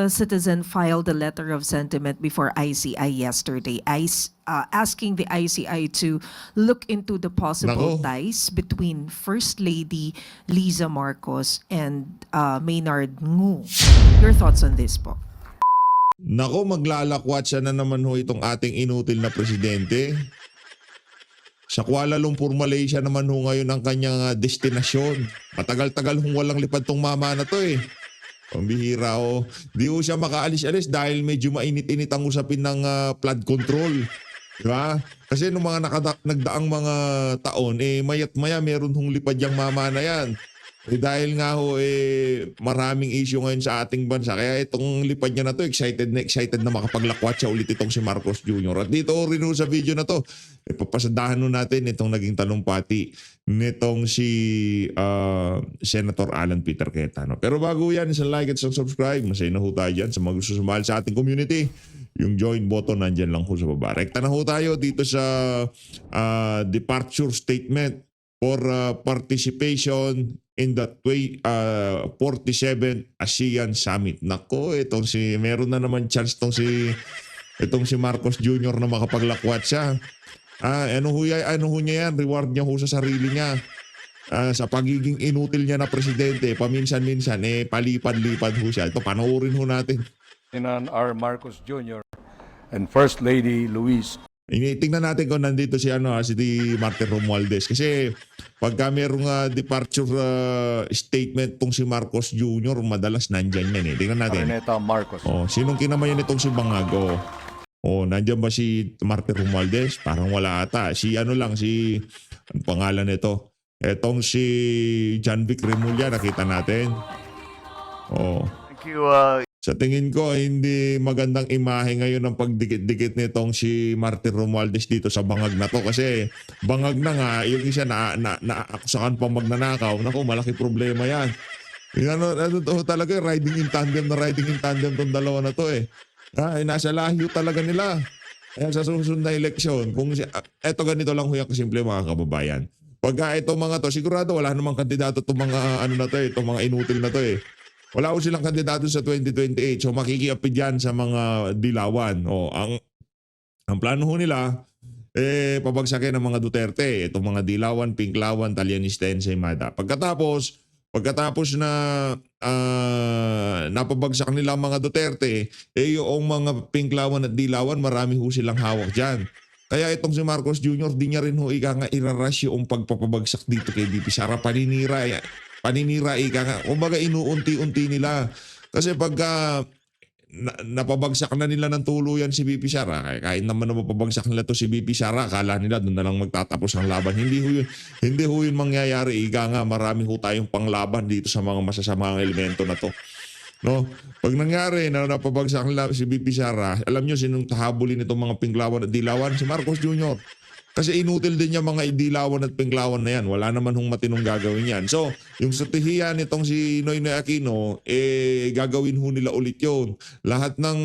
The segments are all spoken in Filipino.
citizen filed a letter of sentiment before ICI yesterday, asking the ICI to look into the possible Nako. ties between First Lady Liza Marcos and Maynard Ngu. Your thoughts on this po? Nako, maglalakwat siya na naman ho itong ating inutil na presidente. Sa Kuala Lumpur, Malaysia naman ho ngayon ang kanyang destinasyon. Matagal-tagal hong walang lipad tong mama na to eh. Pambihira ho. Di ho siya makaalis-alis dahil medyo mainit-init ang usapin ng flood control. Diba? Kasi nung mga nagdaang mga taon, mayat maya meron hong lipad yung mama na yan. Dahil nga ho, maraming issue ngayon sa ating bansa. Kaya itong lipad niya na to, excited na makapaglakwat siya ulit itong si Marcos Jr. At dito rin ho sa video na to, papasadahan ho natin itong naging talumpati nitong si Senator Alan Peter Cayetano. Pero bago yan, isang like at isang subscribe. Masaya na ho tayo dyan sa mga gusto sumahal sa ating community. Yung join button nandyan lang ho sa baba. Rekta na ho tayo dito sa departure statement for participation in the 47th ASEAN Summit. Nako, meron na naman chance itong si Marcos Jr. na makapaglakwat siya. Ano ho niya yan? Reward niya ho sa sarili niya. Sa pagiging inutil niya na presidente, paminsan-minsan, palipad-lipad ho siya. Ito, panoorin ho natin. Ferdinand R. Marcos Jr. and First Lady Louise. Tingnan natin kung nandito si Martin Romualdez. Kasi pagka merong departure statement tong si Marcos Jr., madalas nandyan yan eh. Tingnan natin. Araneta Marcos. Sinong kinamayan itong si Bangago? Nandyan ba si Martin Romualdez? Parang wala ata. Ano pangalan nito? Etong si John Vic Remulla, nakita natin. Thank you. Sa tingin ko, hindi magandang imahe ngayon ang pagdikit-dikit nitong si Martin Romualdez dito sa bangag na to. Kasi bangag na nga, yung isa naaksakan pang magnanakaw. Naku, malaki problema yan. Talaga, riding in tandem tong dalawa na to eh. Nasa lahyo talaga nila. Kaya sa susunod na eleksyon, eto ganito lang huyak kasimple mga kababayan. Pagka itong mga to, sigurado wala namang kandidato itong mga itong mga inutil na to eh. Wala ko silang kandidato sa 2028. So makikiapid yan sa mga dilawan. Ang plano ho nila, pabagsakin ng mga Duterte. Itong mga dilawan, pinklawan, talyanista, ensaymada. Pagkatapos na napabagsak nila ang mga Duterte, yung mga pinklawan at dilawan, marami ho silang hawak dyan. Kaya itong si Marcos Jr., di niya rin ho irarush yung pagpapabagsak dito kay VP Sara. Paninira nga. Kumbaga inuunti-unti nila. Kasi pagka napabagsak na nila ng tuluyan si VP Sara, kahit naman na mapabagsak nila to si VP Sara, akala nila doon na lang magtatapos ang laban. Hindi ho yun mangyayari. Nga, marami ho tayong panglaban dito sa mga masasamang elemento na to. No? Pag nangyari na napabagsak nila si VP Sara, alam nyo sinong tahabulin itong mga pinglawan at dilawan? Si Marcos Jr. Kasi inutil din niya mga dilawan at pinglawan na yan. Wala naman hong matinong gagawin yan. So, yung strategiya nitong si Noynoy Aquino, gagawin ho nila ulit yun. Lahat ng,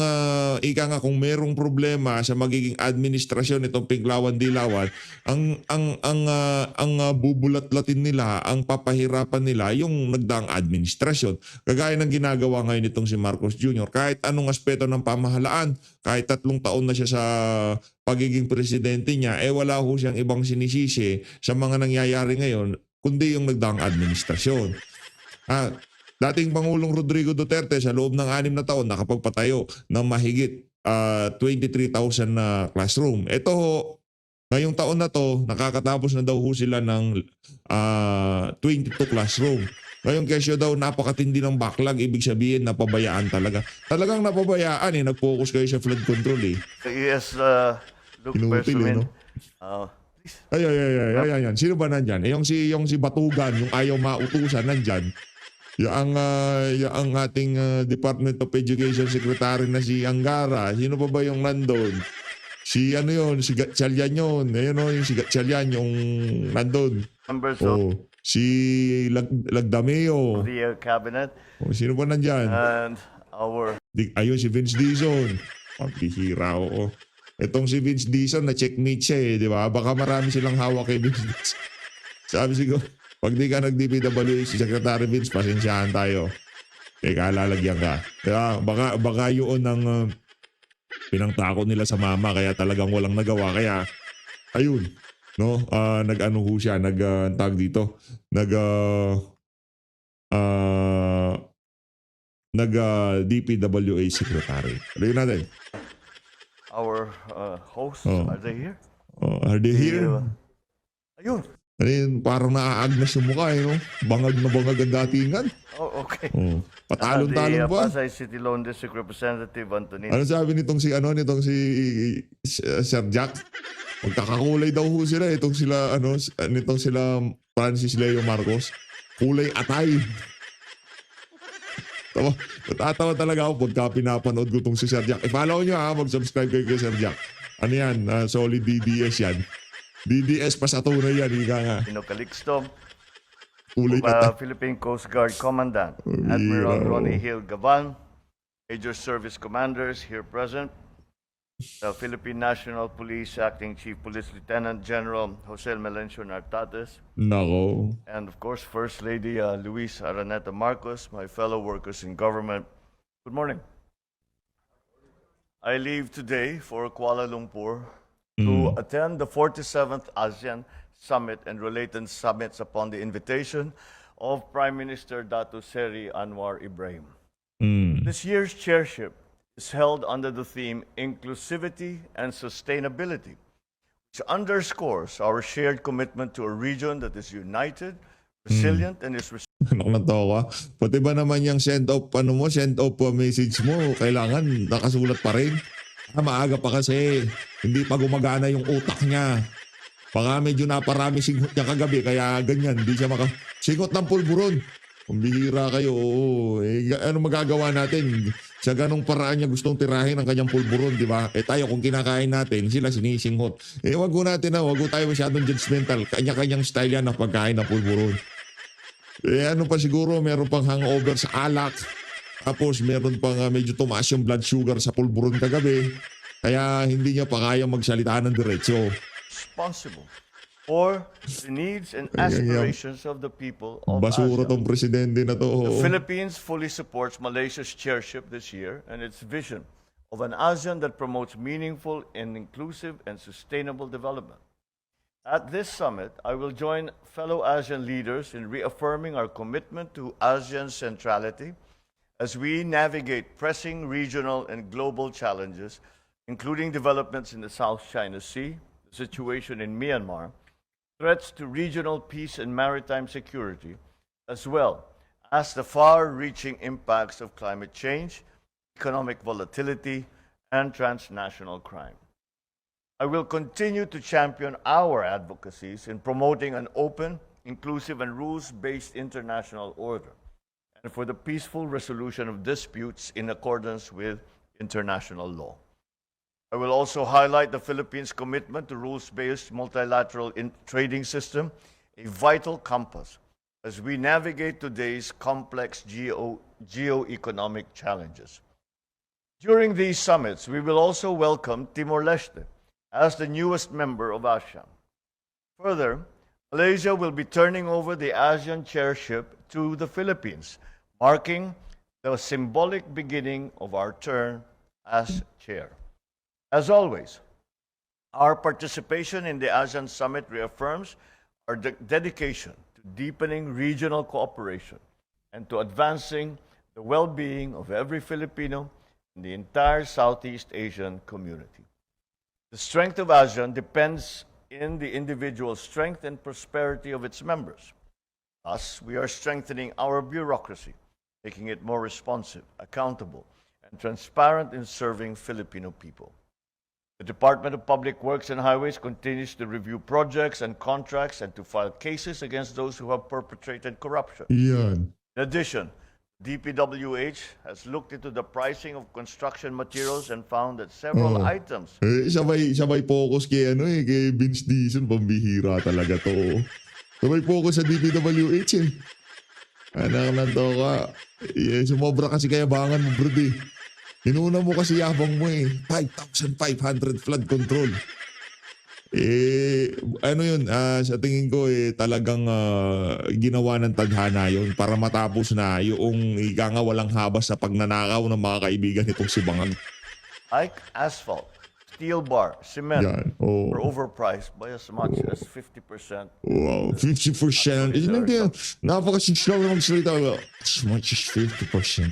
kung merong problema sa magiging administrasyon itong pinglawan-dilawan, ang bubulat-latin nila, ang papahirapan nila, yung nagdaang administrasyon. Kagaya ng ginagawa ngayon itong si Marcos Jr. Kahit anong aspeto ng pamahalaan, kahit 3 taon na siya sa pagiging presidente niya, wala ho siyang ibang sinisisi sa mga nangyayari ngayon, kundi yung nagdaang administrasyon. Dating Pangulong Rodrigo Duterte sa loob ng 6 na taon nakapagpatayo ng mahigit 23,000 na classroom. Ito ho, ngayong taon na to, nakakatapos na daw ho sila ng 22 classroom. Ngayon kesyo daw napakatindi ng backlog, ibig sabihin napabayaan talaga. Talagang napabayaan nag-focus kayo sa flood control Yes, look Inutil person. no? Ayan. Sino ba nandyan? Yung si Batugan, yung ayaw mautusan nandyan. Yung ating Department of Education Secretary na si Angara. Sino pa ba yung nandun? Si Gatchalian yun. Yung si Gatchalian yung nandun. Members of Si Lagdameo. the cabinet Sino ba nandyan? and our Si Vince Dizon. Pagbihira, oo. Itong si Vince Dizon, na-checkmate siya di ba? Baka marami silang hawak kay Vince Dizon. Sabi siguro, pag di ka nag-DPWH, si Secretary Vince, pasensyahan tayo. Teka, lalagyan ka. Kaya baka yun ang pinangtako nila sa mama kaya talagang walang nagawa. Kaya, ayun, no? Nag-ano ho siya, tag dito, DPWA secretary. Alagyan natin. our hosts, Oh. are they here? Are they here? Ayun. Ano yun, parang naaagnas yung mukha no? Bangag na bangag ang datingan. Oh, okay. Oh. Patalon-talon The pa. Pasay City Lone District Representative Antonino. Ano sabi nitong si Sir Jack? Magkakakulay daw ho sila itong sila nitong sila Francis Leo Marcos. Kulay atay. Natatawa talaga ako pagka pinapanood ko itong si Sir Jack. I-follow nyo mag-subscribe kayo kay Sir Jack. Ano yan? Solid DDS yan. DDS pa sa tunay yan, ika nga. Pino Calixto, Kulay atay. Philippine Coast Guard Commandant, yeah. Admiral Ronnie Hill Gavan, Major Service Commanders here present, the Philippine National Police Acting Chief Police Lieutenant General Jose Melencio Nartates, Nako. and of course First Lady Luis Araneta Marcos, my fellow workers in government. Good morning. I leave today for Kuala Lumpur to attend the 47th ASEAN Summit and related summits upon the invitation of Prime Minister Dato Seri Anwar Ibrahim. This year's chairship is held under the theme Inclusivity and Sustainability, which underscores our shared commitment to a region that is united, resilient, and is Nakakatawa. Pati ba naman yung send off message mo, kailangan nakasulat pa rin. Maaga pa kasi, hindi pa gumagana yung utak niya. Baka medyo naparami singot niya kagabi, kaya ganyan, hindi siya singot ng pulburon. Kung bihira kayo, ano magagawa natin? Sa ganong paraan niya gustong tirahin ang kanyang pulburon, di ba? Tayo kung kinakain natin, sila sinisinghot. Wag ko natin wag ko tayo masyadong judgmental. Kanya-kanyang style yan ng pagkain ng pulburon. Ano pa siguro, meron pang hangover sa alak. Tapos meron pang medyo tumaas yung blood sugar sa pulburon kagabi. Kaya hindi niya pa kaya magsalita ng diretso. responsible for the needs and aspirations of the people of Basura ASEAN. tong presidente na to. The Philippines fully supports Malaysia's chairship this year and its vision of an ASEAN that promotes meaningful and inclusive and sustainable development. At this summit, I will join fellow ASEAN leaders in reaffirming our commitment to ASEAN centrality as we navigate pressing regional and global challenges, including developments in the South China Sea, the situation in Myanmar, threats to regional peace and maritime security, as well as the far-reaching impacts of climate change, economic volatility, and transnational crime. I will continue to champion our advocacies in promoting an open, inclusive, and rules-based international order, and for the peaceful resolution of disputes in accordance with international law. I will also highlight the Philippines' commitment to rules-based multilateral trading system, a vital compass as we navigate today's complex geo-economic challenges. During these summits, we will also welcome Timor-Leste as the newest member of ASEAN. Further, Malaysia will be turning over the ASEAN chairship to the Philippines, marking the symbolic beginning of our term as chair. As always, our participation in the ASEAN Summit reaffirms our dedication to deepening regional cooperation and to advancing the well-being of every Filipino in the entire Southeast Asian community. The strength of ASEAN depends in the individual strength and prosperity of its members. Thus, we are strengthening our bureaucracy, making it more responsive, accountable, and transparent in serving Filipino people. The Department of Public Works and Highways continues to review projects and contracts and to file cases against those who have perpetrated corruption. Yan. In addition, DPWH has looked into the pricing of construction materials and found that several items Sabay focus kay kay Vince Dizon, pambihira talaga to. Sabay focus sa DPWH Anak na to ka. Sumobra kasi kayabangan mo, bro. Inuna mo kasi yabang mo 5,500 flood control. Ano yun, sa tingin ko talagang ginawa ng tadhana yun para matapos na yung ika nga walang habas sa pagnanakaw ng mga kaibigan nitong si Bangag. Like asphalt, steel bar, cement Yan. Oh. were overpriced by as much as 50%. Wow, 50%. Hindi, napakasislaw na magsalita. As much as 50%.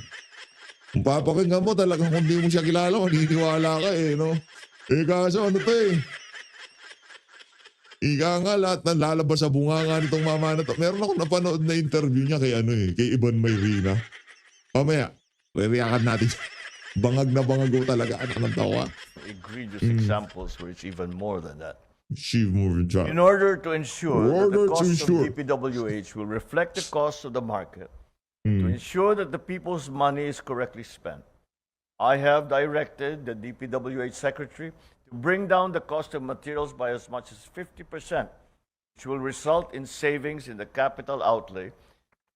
Kung papakinggan mo talagang kung di mo siya kilala, maniniwala ka no? Kaso ano to Ika nga lahat ng lalabas sa bunganga nitong mama na to. Meron ako napanood na interview niya kay kay Ivan Mayrina. Mamaya, reaction natin. Bangag na bangag ko talaga. Anak ng tawa. Egregious examples where it's even more than that. Shiv movie job. In order to ensure that the cost ensure. of DPWH will reflect the cost of the market, to ensure that the people's money is correctly spent, I have directed the DPWH Secretary to bring down the cost of materials by as much as 50%, which will result in savings in the capital outlay,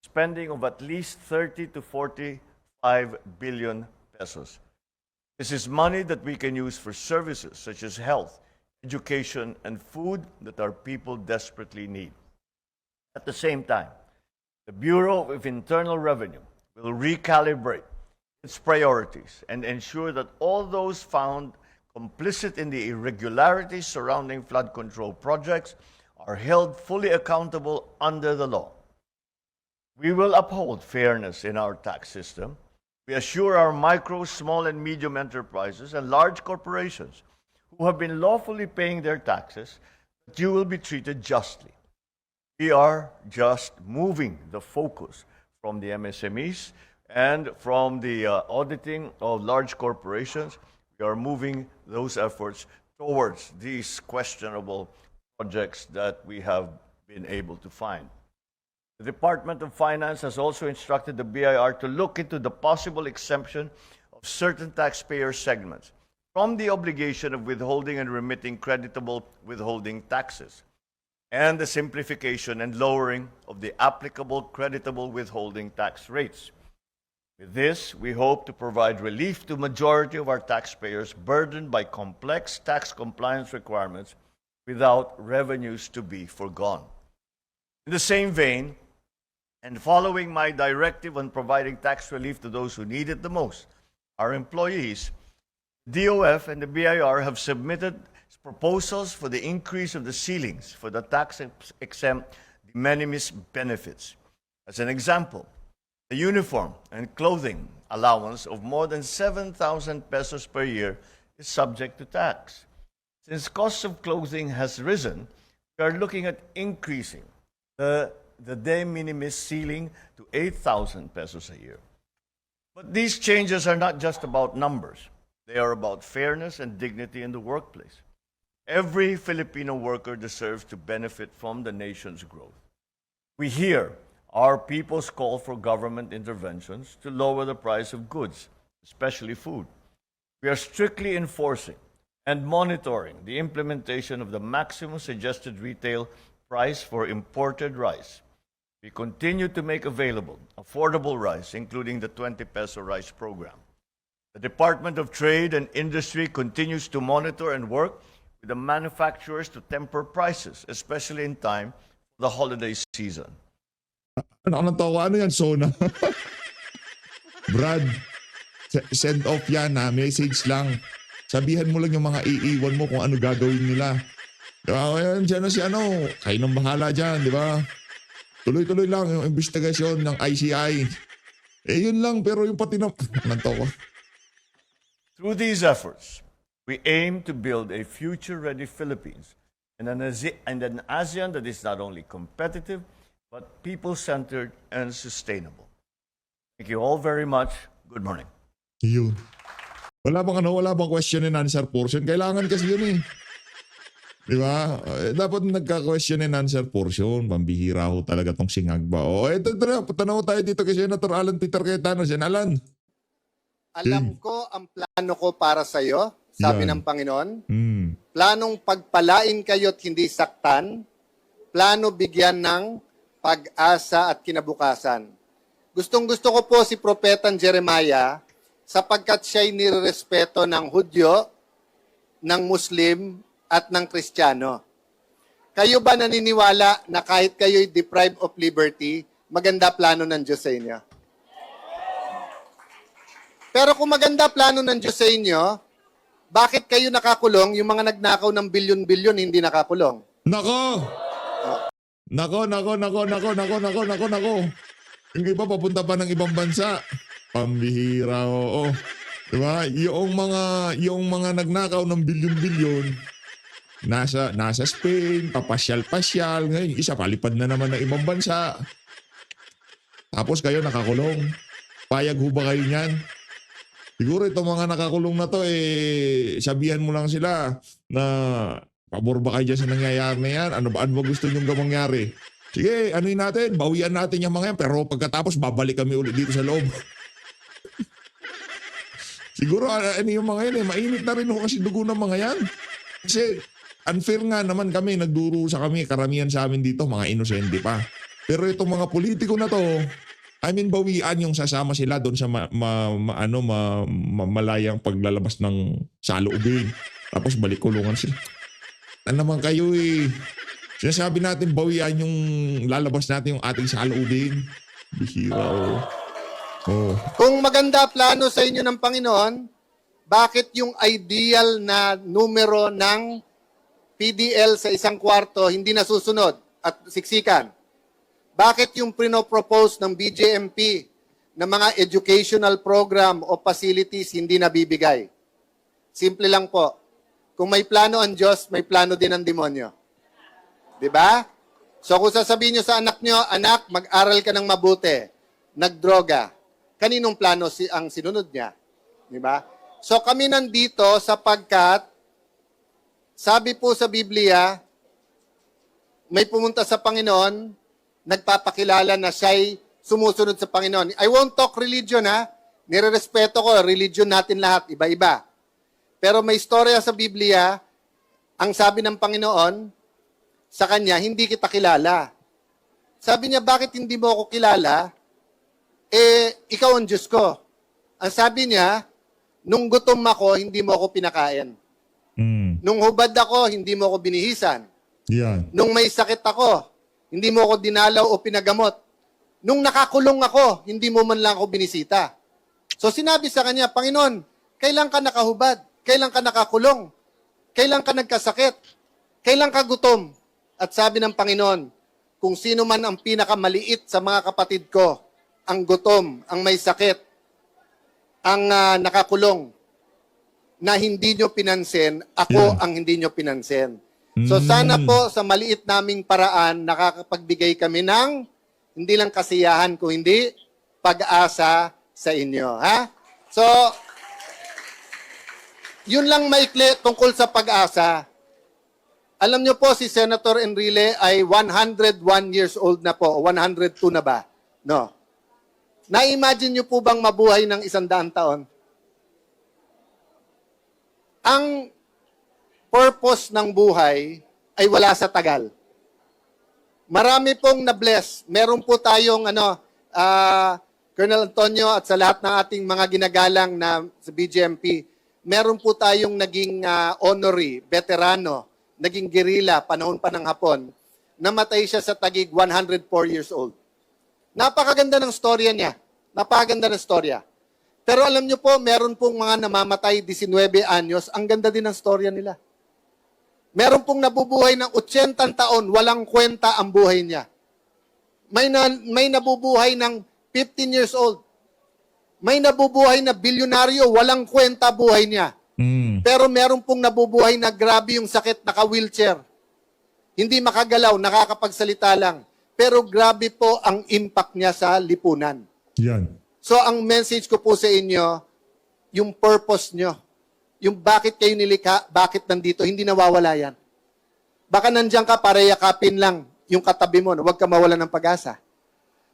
spending of at least 30 to 45 billion pesos. This is money that we can use for services such as health, education, and food that our people desperately need. At the same time, the Bureau of Internal Revenue will recalibrate its priorities and ensure that all those found complicit in the irregularities surrounding flood control projects are held fully accountable under the law. We will uphold fairness in our tax system. We assure our micro, small, and medium enterprises and large corporations who have been lawfully paying their taxes that you will be treated justly. We are just moving the focus from the MSMEs and from the auditing of large corporations. We are moving those efforts towards these questionable projects that we have been able to find. The Department of Finance has also instructed the BIR to look into the possible exemption of certain taxpayer segments from the obligation of withholding and remitting creditable withholding taxes, and the simplification and lowering of the applicable creditable withholding tax rates. With this, we hope to provide relief to majority of our taxpayers burdened by complex tax compliance requirements without revenues to be foregone. In the same vein, and following my directive on providing tax relief to those who need it the most, our employees, DOF and the BIR have submitted proposals for the increase of the ceilings for the tax-exempt de minimis benefits. As an example, the uniform and clothing allowance of more than 7,000 pesos per year is subject to tax. Since cost of clothing has risen, we are looking at increasing the de minimis ceiling to 8,000 pesos a year. But these changes are not just about numbers. They are about fairness and dignity in the workplace. Every Filipino worker deserves to benefit from the nation's growth. We hear our people's call for government interventions to lower the price of goods, especially food. We are strictly enforcing and monitoring the implementation of the maximum suggested retail price for imported rice. We continue to make available affordable rice, including the 20 peso rice program. The Department of Trade and Industry continues to monitor and work with the manufacturers to temper prices, especially in time for the holiday season. Ano tawa? Ano yan, Sona? Brad, send off yan message lang. Sabihan mo lang yung mga iiwan mo kung ano gagawin nila. Diba? Ngayon, dyan na si kayo nang bahala dyan, di ba? Tuloy-tuloy lang yung investigasyon ng ICI. Yun lang, pero yung pati na... Nantawa. Through these efforts, we aim to build a future-ready Philippines and an ASEAN that is not only competitive, but people-centered and sustainable. Thank you all very much. Good morning. Yun. Wala bang question and answer portion? Kailangan kasi yun Di ba? Dapat nagka-question and answer portion. Pambihira ho talaga tong singag ba. Tanaw tayo dito kay Senator Alan Peter Cayetano. Alan. Alam ko ang plano ko para sa iyo, sabi ng Panginoon. Planong pagpalain kayo't hindi saktan. Plano bigyan ng pag-asa at kinabukasan. Gustong-gusto ko po si Propetang Jeremiah sapagkat siya'y nirerespeto ng Hudyo, ng Muslim, at ng Kristiyano. Kayo ba naniniwala na kahit kayo'y deprived of liberty, maganda plano ng Diyos sa inyo? Pero kung maganda plano ng Diyos sa inyo, bakit kayo nakakulong, yung mga nagnakaw ng bilyon-bilyon hindi nakakulong? Nako! Nako. Yung iba papunta pa ng ibang bansa. Pambihira, oo. Diba? Yung mga nagnakaw ng bilyon-bilyon, nasa Spain, papasyal-pasyal. Ngayon, isa palipad na naman ng ibang bansa. Tapos kayo nakakulong. Payag ho ba kayo niyan? Siguro itong mga nakakulong na to, sabihan mo lang sila na pabor ba kayo dyan sa nangyayari na yan? Ano ba gusto nyo mangyari? Sige, anuin natin, bawian natin yung mga yan, pero pagkatapos babalik kami ulit dito sa loob. Siguro yung mga yan, mainit na rin ho kasi dugo ng mga yan. Kasi unfair nga naman kami, nagdurusa kami, karamihan sa amin dito, mga inosente pa. Pero itong mga politiko na to, bawian yung sasama sila doon sa malayang paglalabas ng saloobin. Tapos balik kulungan sila. Ano naman kayo Sinasabi natin bawian yung lalabas natin yung ating saloobin. Bihira oh. Kung maganda plano sa inyo ng Panginoon, bakit yung ideal na numero ng PDL sa isang kwarto hindi nasusunod at siksikan? Bakit yung pinopropose ng BJMP na mga educational program o facilities hindi nabibigay? Simple lang po. Kung may plano ang Diyos, may plano din ang demonyo. Diba? So kung sasabihin nyo sa anak nyo, anak, mag-aral ka ng mabuti, nagdroga, kaninong plano ang sinunod niya? Diba? So kami nandito sapagkat, sabi po sa Biblia, may pumunta sa Panginoon, nagpapakilala na siya'y sumusunod sa Panginoon. I won't talk religion, ha? Nire-respeto ko, religion natin lahat, iba-iba. Pero may istorya sa Biblia, ang sabi ng Panginoon, sa kanya, hindi kita kilala. Sabi niya, bakit hindi mo ako kilala? Ikaw ang Diyos ko. Ang sabi niya, nung gutom ako, hindi mo ako pinakain. Nung hubad ako, hindi mo ako binihisan. Yan. Nung may sakit ako, hindi mo ako dinalaw o pinagamot. Nung nakakulong ako, hindi mo man lang ako binisita. So sinabi sa kanya, Panginoon, kailan ka nakahubad? Kailan ka nakakulong? Kailan ka nagkasakit? Kailan ka gutom? At sabi ng Panginoon, kung sino man ang pinakamaliit sa mga kapatid ko, ang gutom, ang may sakit, ang nakakulong, na hindi nyo pinansin, ako ang hindi nyo pinansin. So sana po sa maliit naming paraan, nakakapagbigay kami ng hindi lang kasiyahan, kung hindi pag-asa sa inyo. Ha? So, yun lang maikli tungkol sa pag-asa. Alam nyo po, si Senator Enrile ay 101 years old na po, 102 na ba? No. Na-imagine nyo po bang mabuhay ng 100 taon? Ang purpose ng buhay ay wala sa tagal. Marami pong na-bless. Meron po tayong Colonel Antonio at sa lahat ng ating mga ginagalang na sa BJMP, meron po tayong naging honorary, veterano, naging guerrilla, panahon pa ng Hapon, namatay siya sa Taguig, 104 years old. Napakaganda ng storya niya. Napakaganda ng storya. Pero alam niyo po, meron pong mga namamatay 19 anyos, ang ganda din ng storya nila. Meron pong nabubuhay ng 80 taon, walang kwenta ang buhay niya. May nabubuhay ng 15 years old. May nabubuhay na bilyonaryo, walang kwenta buhay niya. Pero meron pong nabubuhay na grabe yung sakit, naka-wheelchair. Hindi makagalaw, nakakapagsalita lang. Pero grabe po ang impact niya sa lipunan. Yan. So ang message ko po sa inyo, yung purpose nyo, yung bakit kayo nilikha, bakit nandito, hindi nawawala yan. Baka nandiyan ka para yakapin lang yung katabi mo, huwag ka mawala ng pag-asa.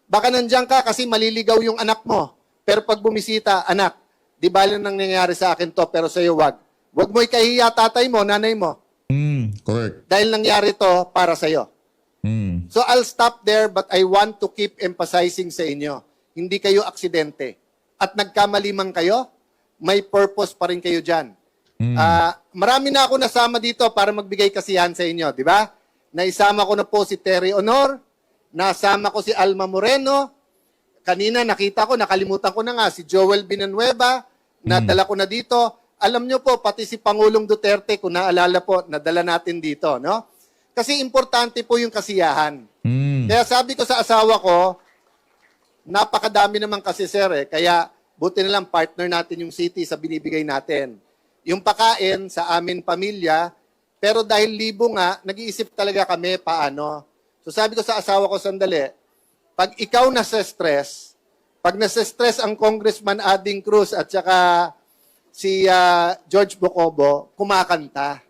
Baka nandiyan ka kasi maliligaw yung anak mo, pero pag bumisita, anak, di ba lang nangyayari sa akin to, pero sa'yo wag. Wag mo ikahiya tatay mo, nanay mo. Correct. Dahil nangyari to para sa'yo. So I'll stop there, but I want to keep emphasizing sa inyo, hindi kayo aksidente. At nagkamali man kayo, may purpose pa rin kayo dyan. Marami na ako nasama dito para magbigay kasiyahan sa inyo, di ba? Naisama ko na po si Terry Honor, nasama ko si Alma Moreno, kanina nakita ko, nakalimutan ko na nga, si Joel Villanueva, nadala ko na dito. Alam nyo po, pati si Pangulong Duterte, kung naalala po, nadala natin dito, no? Kasi importante po yung kasiyahan. Kaya sabi ko sa asawa ko, napakadami naman kasi sir kaya buti na lang partner natin yung city sa binibigay natin. Yung pakain sa amin pamilya, pero dahil libo nga, nag-iisip talaga kami paano. So sabi ko sa asawa ko sandali, pag ikaw nasa-stress, pag nasa-stress ang Congressman Ading Cruz at saka si George Bocobo, kumakanta.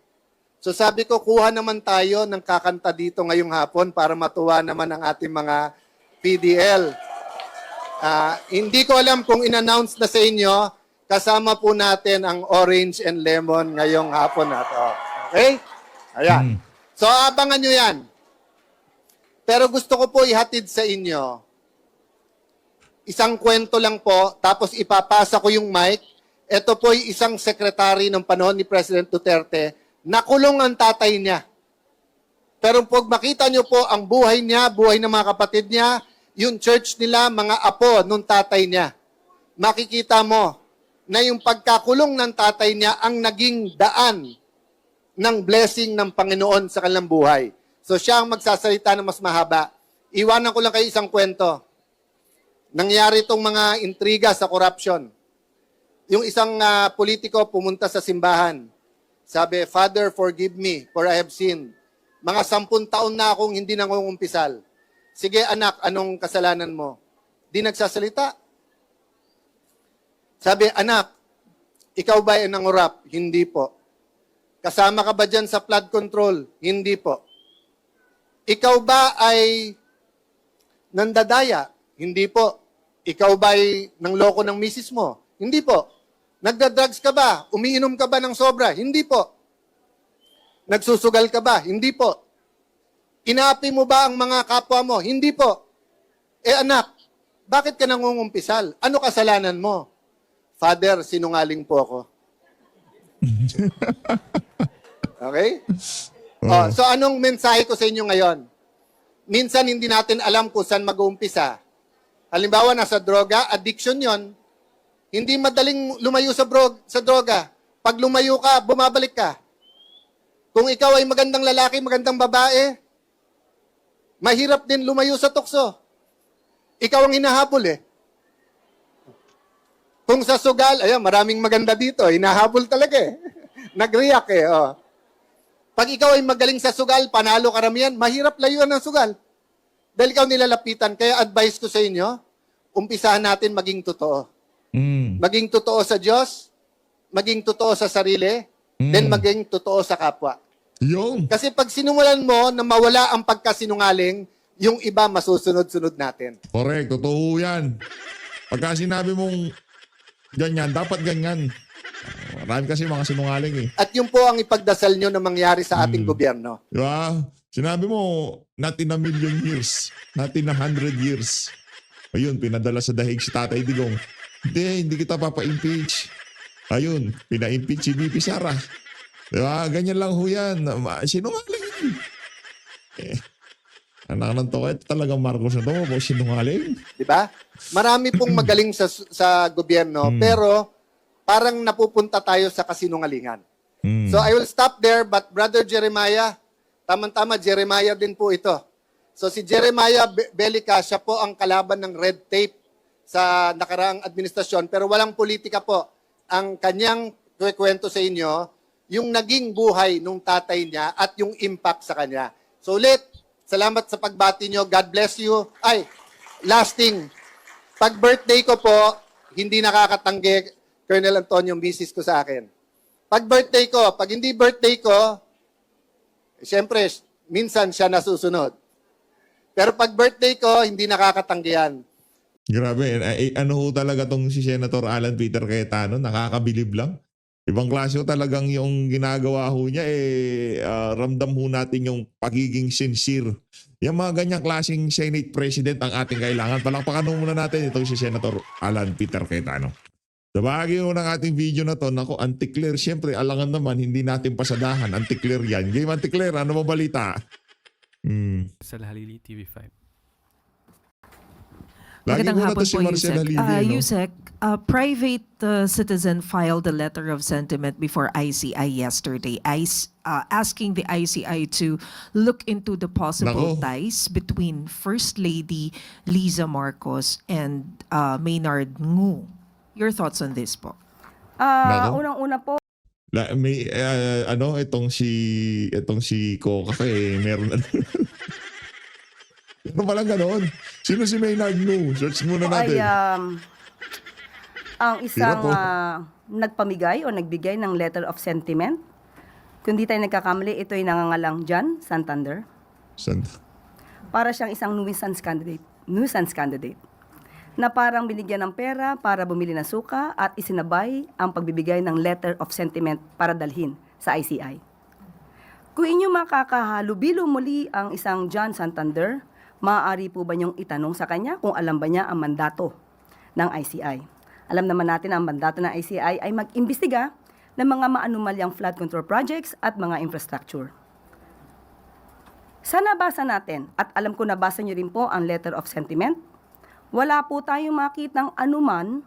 So sabi ko, kuha naman tayo ng kakanta dito ngayong hapon para matuwa naman ang ating mga PDL. Hindi ko alam kung in-announce na sa inyo, kasama po natin ang orange and lemon ngayong hapon na to. Okay? Ayan. So abangan nyo yan. Pero gusto ko po ihatid sa inyo, isang kwento lang po, tapos ipapasa ko yung mic. Ito po ay isang sekretary ng panahon ni President Duterte, nakulong ang tatay niya. Pero pag makita nyo po ang buhay niya, buhay ng mga kapatid niya, yung church nila, mga apo nung tatay niya, makikita mo na yung pagkakulong ng tatay niya ang naging daan ng blessing ng Panginoon sa kanilang buhay. So siya ang magsasalita ng mas mahaba. Iwanan ko lang kayo isang kwento. Nangyari itong mga intriga sa corruption. Yung isang politiko pumunta sa simbahan. Sabi, Father, forgive me for I have sinned. Mga 10 taon na akong hindi nangungumpisal. Sige anak, anong kasalanan mo? Di nagsasalita. Sabi, anak, ikaw ba ay nangurap? Hindi po. Kasama ka ba dyan sa flood control? Hindi po. Ikaw ba ay nandadaya? Hindi po. Ikaw ba ay nangloko ng misis mo? Hindi po. Nagda-drugs ka ba? Umiinom ka ba ng sobra? Hindi po. Nagsusugal ka ba? Hindi po. Inaapi mo ba ang mga kapwa mo? Hindi po. Anak, bakit ka nangungumpisal? Ano kasalanan mo? Father, sinungaling po ako. Okay? So anong mensahe ko sa inyo ngayon? Minsan hindi natin alam kung saan mag-uumpisa. Halimbawa, nasa droga, addiction yon. Hindi madaling lumayo sa droga. Pag lumayo ka, bumabalik ka. Kung ikaw ay magandang lalaki, magandang babae, mahirap din lumayo sa tukso. Ikaw ang hinahabol Kung sa sugal, ayan, maraming maganda dito. Hinahabol talaga Nag-react Pag ikaw ay magaling sa sugal, panalo karamihan, mahirap layuan ng sugal. Dahil ikaw nilalapitan. Kaya advice ko sa inyo, umpisahan natin maging totoo. Maging totoo sa Diyos, maging totoo sa sarili, then maging totoo sa kapwa. Yung. Kasi pag sinumulan mo na mawala ang pagkasinungaling, yung iba masusunod-sunod natin. Correct, totoo yan. Pagka sinabi mong ganyan, dapat ganyan. Marami kasi mga sinungaling At yun po ang ipagdasal nyo na mangyari sa ating gobyerno. Di ba? Sinabi mo, not in a million years, not in 100 years. Ayun, pinadala sa dahig si Tatay Digong. Hindi kita papa-impeach. Ayun, pina-impeach si VP Sara. Di ba? Ganyan lang ho yan. Sinungaling yan. Anak ng to, talagang Marcos na to, sinungaling. Di ba? Marami pong magaling sa gobyerno, pero parang napupunta tayo sa kasinungalingan. So I will stop there, but Brother Jeremiah, tama-tama, Jeremiah din po ito. So si Jeremiah Belica, siya po ang kalaban ng red tape sa nakaraang administrasyon, pero walang politika po. Ang kanyang kwento sa inyo, yung naging buhay nung tatay niya at yung impact sa kanya. So ulit, salamat sa pagbati nyo. God bless you. Ay, lasting. Pag birthday ko po, hindi nakakatanggi, Colonel Antonio, misis ko sa akin. Pag birthday ko, pag hindi birthday ko, siyempre, minsan siya nasusunod. Pero pag birthday ko, hindi nakakatanggihan. Grabe, ano ho talaga tong si Senator Alan Peter Cayetano, nakakabilib lang. Ibang klase ho talagang yung ginagawa ho niya, ramdam ho natin yung pagiging sincere. Yung mga ganyang klaseng Senate President ang ating kailangan. Palakpakan ho muna natin itong si Senator Alan Peter Cayetano. Sa bahagi ng ating video na to, naku, anti-clear. Siyempre, alangan naman, hindi natin pasadahan. Anti-clear yan. Game anti-clear, ano ba balita? Sal Halili, TV5. Lagi Magandang muna to hapon si po, Marcel Yusek. Halili. No? Yusek, a private citizen filed a letter of sentiment before ICI yesterday, asking the ICI to look into the possible Nako. ties between First Lady Liza Marcos and Maynard Ngu. Your thoughts on this po? Nako. Unang-una po, May itong si Coca meron Pero palang ganon. Sino si Maynard Ngu? Search muna natin. ay ang isang Hirap po. nagpamigay o nagbigay ng letter of sentiment. Kung di tayo nagkakamali, ito ay nangangalang John Santander. San? Para siyang isang nuisance candidate na parang binigyan ng pera para bumili ng suka at isinabay ang pagbibigay ng letter of sentiment para dalhin sa ICI. Kung inyo makakahalubilo muli ang isang John Santander, maaari po ba niyong itanong sa kanya kung alam ba niya ang mandato ng ICI? Alam naman natin na ang mandato ng ICI ay mag-imbestiga ng mga maanumalyang flood control projects at mga infrastructure. Sa nabasa natin, at alam ko nabasa niyo rin po ang letter of sentiment, wala po tayong makitang anuman.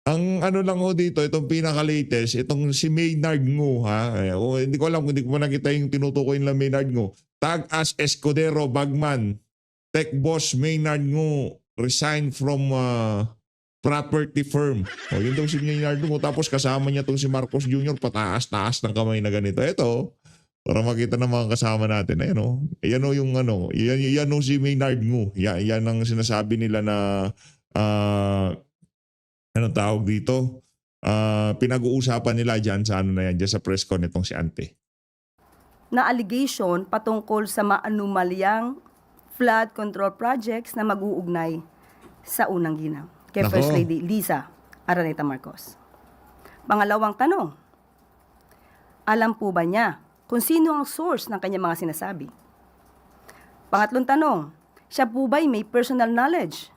Ang ano lang ho dito, itong pinaka-latest, itong si Maynard Ngu, ha? Hindi ko alam kung hindi ko pa nakita yung tinutukoy nila Maynard Ngu. Tag as Escudero Bagman, tech boss Maynard Ngu, resign from property firm. Yun daw si Maynard Ngu. Tapos kasama niya itong si Marcos Jr. pataas-taas ng kamay na ganito. Ito, para makita ng mga kasama natin. Ayan o. Yan o yung ano. Yan o si Maynard Ngu. Yan ang sinasabi nila na anong tawag dito? Pinag-uusapan nila dyan sa ano na yan, dyan sa press con itong si Ante. Na allegation patungkol sa maanumalyang flood control projects na mag-uugnay sa unang ginang kay Nako. First Lady Liza Araneta Marcos. Pangalawang tanong, alam po ba niya kung sino ang source ng kanyang mga sinasabi? Pangatlong tanong, siya po ba'y may personal knowledge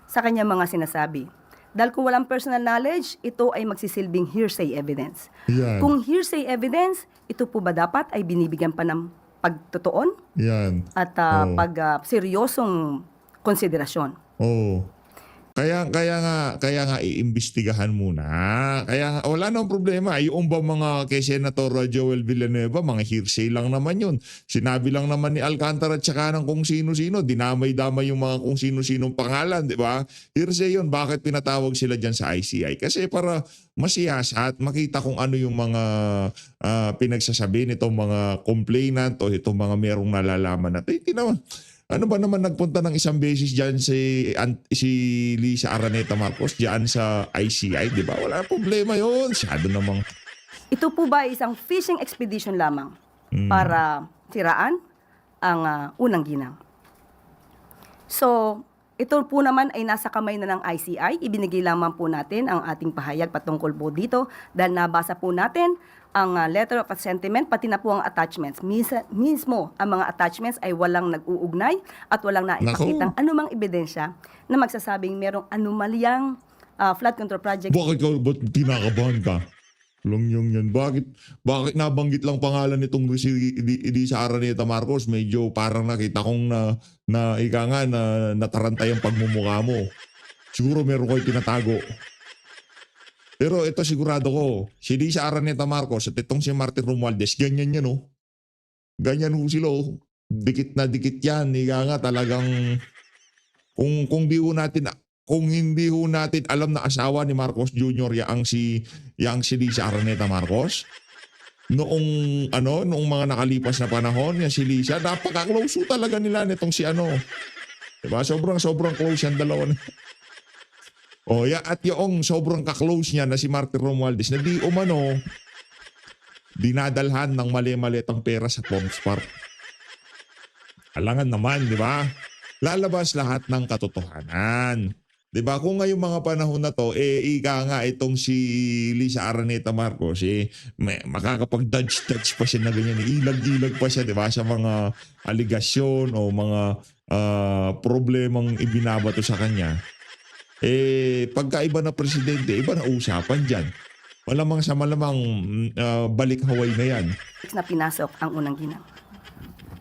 sa kanyang mga sinasabi? Dahil kung walang personal knowledge, ito ay magsisilbing hearsay evidence. Yan. Kung hearsay evidence, ito po ba dapat ay binibigyan pa ng pagtutuon Yan. at Oo. seryosong konsiderasyon? Oo. Kaya nga iimbestigahan muna. Kaya nga, wala nang problema. Yung ba mga kay Senator Joel Villanueva, mga hearsay lang naman yun. Sinabi lang naman ni Alcantara at saka ng kung sino-sino. Dinamay-damay yung mga kung sino-sinong pangalan, di ba? Hearsay yun. Bakit pinatawag sila dyan sa ICI? Kasi para masiyasat, makita kung ano yung mga pinagsasabi nitong mga complainant o itong mga merong nalalaman natin. Hindi naman. Ano ba naman nagpunta ng isang beses dyan si Liza Araneta Marcos dyan sa ICI, di ba? Wala problema yun. Siyado namang... Ito po ba ay isang fishing expedition lamang para siraan ang unang ginang? So, ito po naman ay nasa kamay na ng ICI. Ibinigay lamang po natin ang ating pahayag patungkol po dito dahil nabasa po natin ang letter of sentiment, pati na po ang attachments. Mismo, ang mga attachments ay walang nag-uugnay at walang naipakitang anumang ebidensya na magsasabing merong anomalyang flood control project. Ba't kinakabahan ka? Lang yan. Bakit nabanggit lang pangalan nitong si Liza Araneta Marcos? Medyo parang nakita kong natarantay ang pagmumukha mo. Siguro meron kayo tinatago. Pero ito sigurado ko, si Liza Araneta Marcos at itong si Martin Romualdez, ganyan yan oh. Ganyan ho sila oh. Dikit na dikit yan. Ika nga talagang kung hindi ho natin alam na asawa ni Marcos Jr. yang si Liza Araneta Marcos. Noong mga nakalipas na panahon, yan si Liza, napaka-close ho talaga nila nitong si ano. Diba? Sobrang close yan dalawa. At yung sobrang ka-close niya na si Martin Romualdez na di umano dinadalhan ng mali-malitang pera sa Toms Park. Alangan naman, di ba? Lalabas lahat ng katotohanan. Di ba? Kung ngayong mga panahon na to, ika nga itong si Liza Araneta Marcos, makakapag-dodge pa siya na ganyan. Ilag-ilag pa siya, di ba? Sa mga aligasyon o mga problemang ibinabato sa kanya. Pagka iba na presidente, iba na usapan dyan. Malamang sa malamang balik Hawaii na yan. Na pinasok ang unang ginang.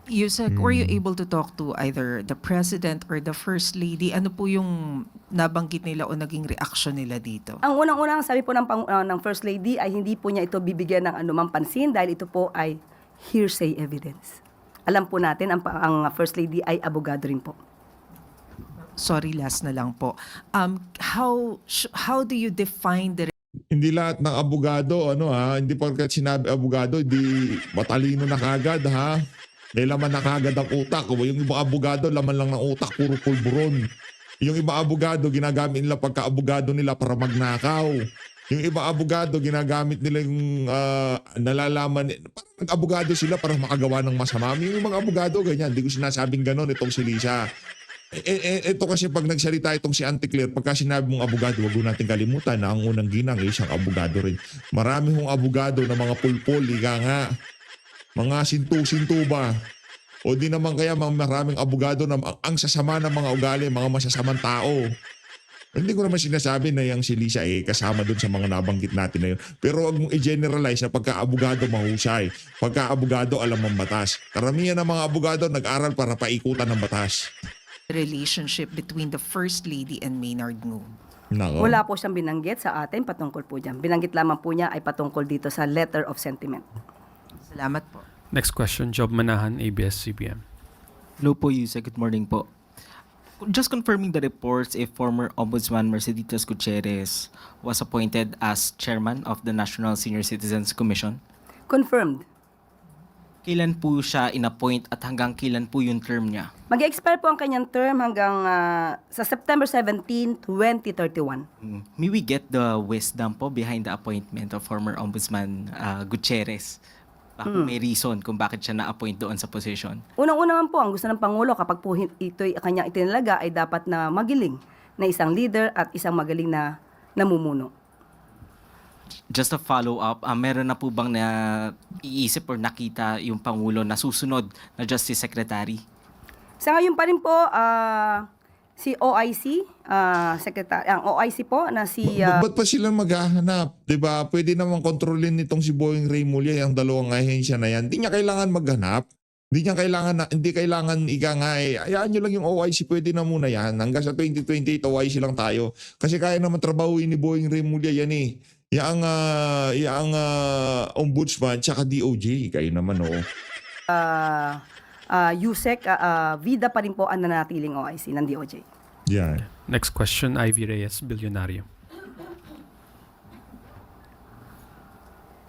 Yusek, were you able to talk to either the President or the First Lady? Ano po yung nabanggit nila o naging reaction nila dito? Ang unang-unang sabi po ng First Lady ay hindi po niya ito bibigyan ng anumang pansin dahil ito po ay hearsay evidence. Alam po natin, ang First Lady ay abogado rin po. Sorry, last na lang po. How do you define the Hindi lahat ng abogado, hindi porket sinabi abogado, hindi matalino na kagad, ha? May laman na kagad ang utak. Yung ibang abogado, laman lang ng utak, puro pulburon. Yung ibang abogado, ginagamit nila pagka-abogado nila para magnakaw. Yung ibang abogado, ginagamit nila yung nalalaman, parang nag-abogado sila para makagawa ng masama. Yung mga abogado, ganyan. Hindi ko sinasabing ganon itong si Lisa. Ito kasi pag nagsalita itong si Auntie Claire, pagka sinabi mong abogado, wag natin kalimutan na ang unang ginang ay isang abogado rin. Marami hong abogado na mga pulpol, ika nga. Mga sintu-sintu ba? O di naman kaya maraming abogado na ang sasama ng mga ugali, mga masasamang tao. Hindi ko naman sinasabi na yung si Lisa kasama dun sa mga nabanggit natin na yun. Pero wag mong i-generalize na pagka-abogado mahusay. Pagka-abogado alam ang batas. Karamihan ng mga abogado nag-aral para paikutan ng batas. relationship between the First Lady and Maynard Ngu? Nako. Wala po siyang binanggit sa atin patungkol po dyan. Binanggit lamang po niya ay patungkol dito sa letter of sentiment. Salamat po. Next question, Job Manahan, ABS-CBN. Hello po, Yusek. Good morning po. Just confirming the reports if former Ombudsman Merceditas Gutierrez was appointed as chairman of the National Senior Citizens Commission. Confirmed. Kailan po siya in-appoint at hanggang kailan po yung term niya? Mag-expire po ang kanyang term hanggang sa September 17, 2031. May we get the wisdom po behind the appointment of former Ombudsman Gutierrez? Baka may reason kung bakit siya na-appoint doon sa position. Unang-una man po, ang gusto ng Pangulo kapag po ito'y kanyang itinalaga ay dapat na magiling na isang leader at isang magaling na namumuno. Just a follow-up, meron na po bang iisip or nakita yung Pangulo na susunod na Justice Secretary? Sa ngayon pa rin po, si OIC, ang OIC po na si... Ba't pa sila maghahanap? Diba? Pwede naman kontrolin nitong si Boying Remulla, yung dalawang ahensya na yan. Hindi niya kailangan maghanap. Hindi kailangan ika nga hayaan nyo lang yung OIC, pwede na muna yan. Hanggang sa 2028, OIC lang tayo. Kasi kaya naman trabahuin ni Boying Remulla yan eh. Yang ombudsman tsaka DOJ. Kayo naman USEC, vida pa rin po ang nanatiling OIC ng DOJ. Yan. Next question, Ivy Reyes, Bilyonaryo.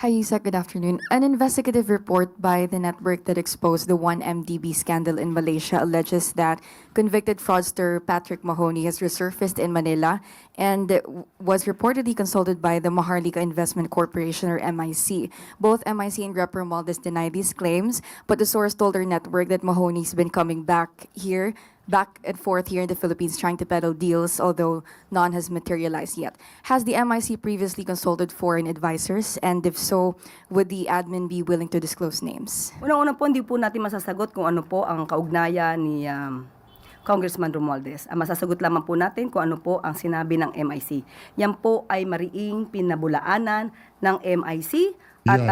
Hi, Yusek. Good afternoon. An investigative report by the network that exposed the 1MDB scandal in Malaysia alleges that convicted fraudster Patrick Mahoney has resurfaced in Manila and was reportedly consulted by the Maharlika Investment Corporation, or MIC. Both MIC and Greg Romualdez deny these claims, but the source told our network that Mahoney's been coming back and forth here in the Philippines trying to peddle deals, although none has materialized yet. Has the MIC previously consulted foreign advisors? And if so, would the admin be willing to disclose names? Unang-una po, hindi po natin masasagot kung ano po ang kaugnayan ni Congressman Romualdez. Ang masasagot lamang po natin kung ano po ang sinabi ng MIC. Yan po ay mariing pinabulaanan ng MIC at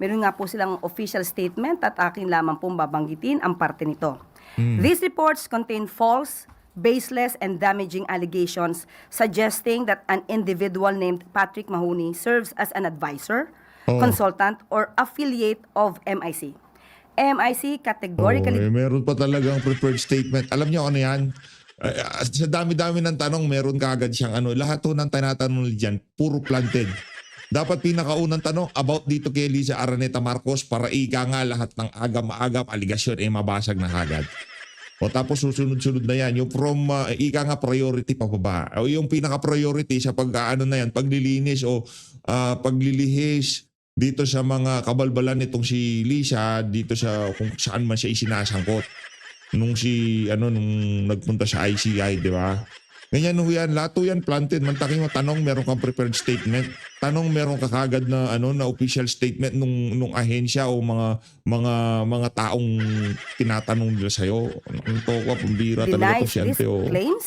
meron nga po silang official statement at akin lamang pong babanggitin ang parte nito. These reports contain false, baseless, and damaging allegations suggesting that an individual named Patrick Mahoney serves as an advisor, consultant, or affiliate of MIC. MIC categorically... meron pa talagang preferred statement. Alam niyo ano yan? Sa dami-dami ng tanong, meron kaagad siyang lahat to ng tinatanong dyan, puro planted. Dapat pinakaunang tanong about dito kay Liza Araneta Marcos para ika nga lahat ng agam-agam aligasyon mabasag na agad. O tapos susunod-sunod na yan. Yung from ika nga priority pa ba? O yung pinaka-priority sa na yan, paglilinis o paglilihis dito sa mga kabalbalan nitong si Liza dito sa kung saan man siya isinasangkot. Nung nagpunta sa ICI, di ba? Ganyan yan, lahat yan planted. Mantaking mo, tanong meron kang prepared statement. Tanong meron ka kagad na na official statement nung ahensya o mga taong tinatanong nila sa iyo. Ano to ko, pambira talaga denies to these claims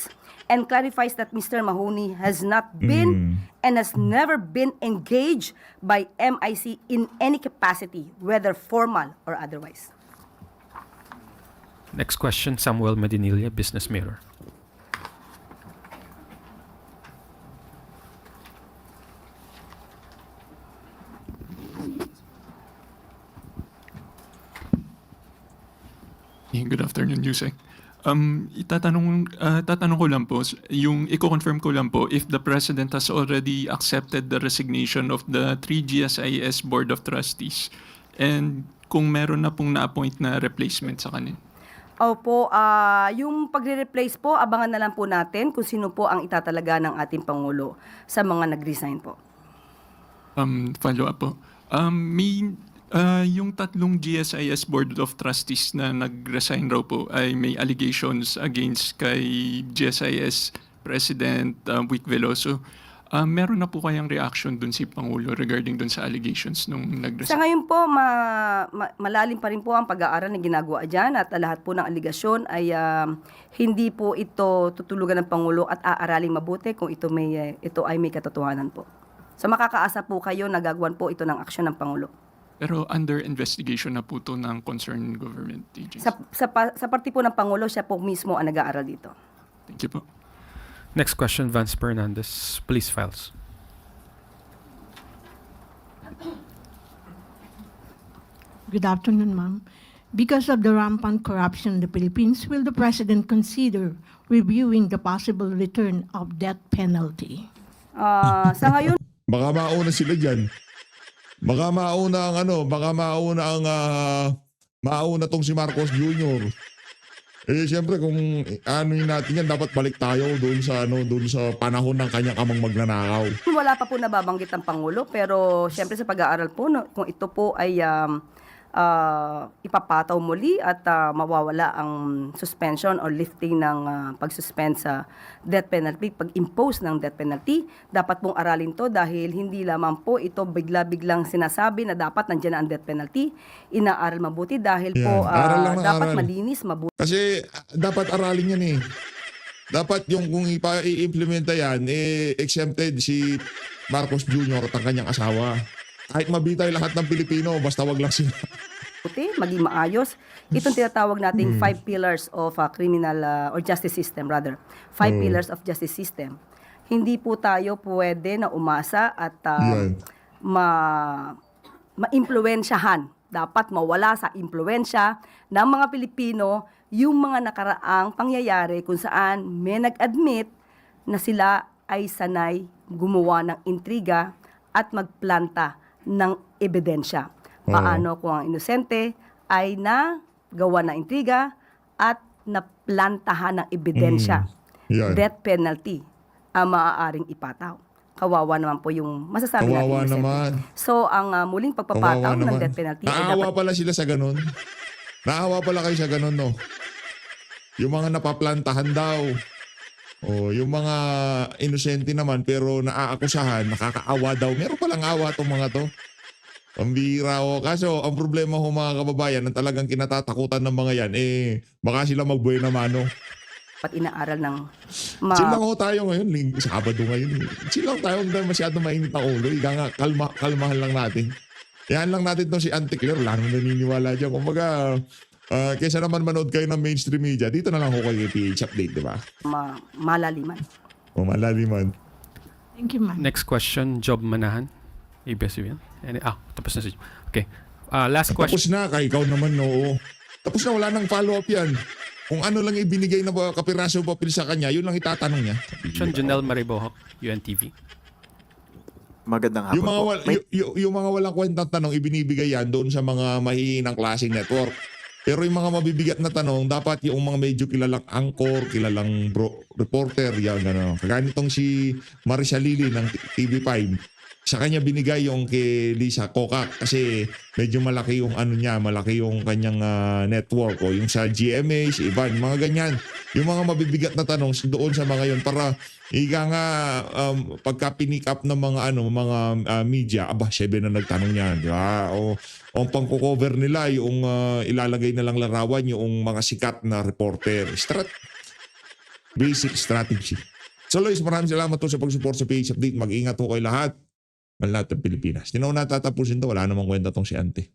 and clarifies that Mr. Mahoney has not been and has never been engaged by MIC in any capacity, whether formal or otherwise. Next question, Samuel Medinilla, Business Mirror. Good afternoon, Yusek. Tatanong ko lang po, i-confirm ko lang po if the President has already accepted the resignation of the 3 GSIS Board of Trustees and kung meron na pong na-appoint na replacement sa kanila. Opo, yung pagre-replace po, abangan na lang po natin kung sino po ang itatalaga ng ating Pangulo sa mga nag-resign po. Follow up po. Yung 3 GSIS Board of Trustees na nag-resign raw po ay may allegations against kay GSIS President Vic Veloso. Meron na po kayang reaction dun si Pangulo regarding dun sa allegations nung Sa nag-resign? ngayon po, malalim pa rin po ang pag-aaral na ginagawa dyan at lahat po ng aligasyon ay hindi po ito tutulugan ng Pangulo at aaraling mabuti kung ito ay may katotohanan po. So makakaasa po kayo na gagawan po ito ng aksyon ng Pangulo. Pero under investigation na po to ng concerned government agency. Sa party po ng Pangulo, siya po mismo ang nag-aaral dito. Thank you po. Next question, Vance Fernandez, Police Files. Good afternoon, ma'am. Because of the rampant corruption in the Philippines, will the President consider reviewing the possible return of death penalty? Sa ngayon, Baka mauna sila dyan. Baka mauna tong si Marcos Jr. Siyempre kung anuin natin yan, dapat balik tayo doon sa panahon ng kanyang amang magnanakaw. wala pa po nababanggit ang Pangulo, pero siyempre sa pag-aaral po, kung ito po ay ipapataw muli at mawawala ang suspension or lifting ng pag-suspend sa death penalty, pag-impose ng death penalty, dapat pong aralin to dahil hindi lamang po ito bigla-biglang sinasabi na dapat nandiyan na ang death penalty, inaaral mabuti dahil po Aral lang ng dapat aral. malinis, mabuti. Kasi dapat aralin yan eh. Dapat yung kung i-implementa yan, exempted si Marcos Jr. at ang kanyang asawa. Kahit mabitay lahat ng Pilipino, basta wag lang sila. Maging maayos. Itong tinatawag nating 5 pillars of criminal or justice system rather. 5 pillars of justice system. Hindi po tayo pwede na umasa at Yan. ma-impluwensyahan. Dapat mawala sa impluwensya ng mga Pilipino yung mga nakaraang pangyayari kung saan may nag-admit na sila ay sanay gumawa ng intriga at magplanta ng ebidensya. Paano kung ang inosente ay nagawa ng intriga at naplantahan ng ebidensya. Yan. Death penalty ang maaaring ipataw. Kawawa naman po yung masasabi Kawawa natin inosente. naman. So, ang muling pagpapataw Kawawa ng naman. death penalty ay Naawa dapat pala sila sa ganun. Naawa pala kayo sa ganun, no? Yung mga napaplantahan daw. O, yung mga inosente naman pero naaakusahan, nakakaawa daw. Meron palang awa tong mga to. Pambira o. Kaso, ang problema ho mga kababayan, ang talagang kinatatakutan ng mga yan, baka sila magbuhay na mano. dapat inaaral ng Chill lang ho tayo ngayon. Sabado ngayon. Chill lang tayo. Hindi masyado mainit ang ulo. Ika nga, kalmahan lang natin. Yan lang natin to si Auntie Claire. Wala naman naniniwala dyan. Kumbaga, kaysa naman manood kayo ng mainstream media, dito na lang ho kayo PH Update, di ba? malaliman. O malaliman. Thank you, ma'am. Next question, Job Manahan, ABS-CBN. Tapos na si Job. Okay. Last question. Tapos na, kay ikaw naman, no. Tapos na, wala nang follow-up yan. Kung ano lang ibinigay na kapiraso papel sa kanya, yun lang itatanong niya. Jonel Maribohok, UNTV. Magandang hapon Yung mga, po. yung mga walang kwentang tanong, ibinibigay yan doon sa mga mahihinang klaseng network. Pero yung mga mabibigat na tanong, dapat yung mga medyo kilalang anchor, kilalang reporter, yan, gano'n. Kagaya nitong si Marisa Lili ng TV5, sa kanya binigay yung kay Lisa Kokak kasi medyo malaki yung ano niya, malaki yung kanyang network o yung sa GMA, si Ivan, mga ganyan. Yung mga mabibigat na tanong doon sa mga yun para pagka pinick up ng mga media, siya na nagtanong niyan, di ba? O ang pangko-cover nila yung ilalagay na lang larawan yung mga sikat na reporter. basic strategy. So Lois, maraming salamat po sa pag-support sa PH Update. Mag-ingat po kayo lahat ng Pilipinas. Di na ako natatapusin to. Wala namang kwenta tong si Ante.